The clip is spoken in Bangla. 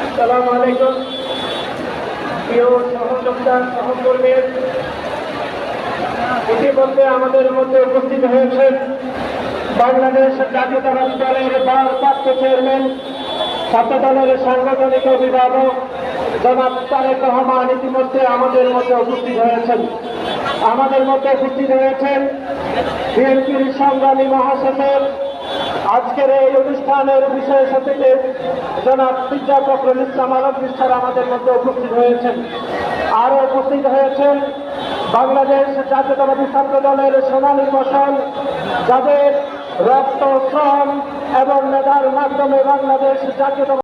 আসসালামুআলাইকুম প্রিয় সহযোদ্ধা সহকর্মীর ইতিমধ্যে আমাদের মধ্যে উপস্থিত হয়েছেন বাংলাদেশ জাতীয়তাবাদী দলের ভারপ্রাপ্ত চেয়ারম্যান ছাত্র দলের সাংগঠনিক অভিভাবক জনাব তারেক রহমান ইতিমধ্যে আমাদের মধ্যে উপস্থিত হয়েছেন। আমাদের মধ্যে উপস্থিত হয়েছেন বিএনপির সংগ্রামী মহাসচিব, আজকের এই অনুষ্ঠানের বিশেষ অতিথি জনাব মির্জা ফখরুল ইসলাম আলমগীর স্যার আমাদের মধ্যে উপস্থিত হয়েছেন। আরও উপস্থিত হয়েছেন বাংলাদেশ জাতীয়তাবাদী ছাত্র দলের সোনালী ফসল, যাদের রক্ত, শ্রম এবং মেধার মাধ্যমে বাংলাদেশ জাতীয়তাবাদী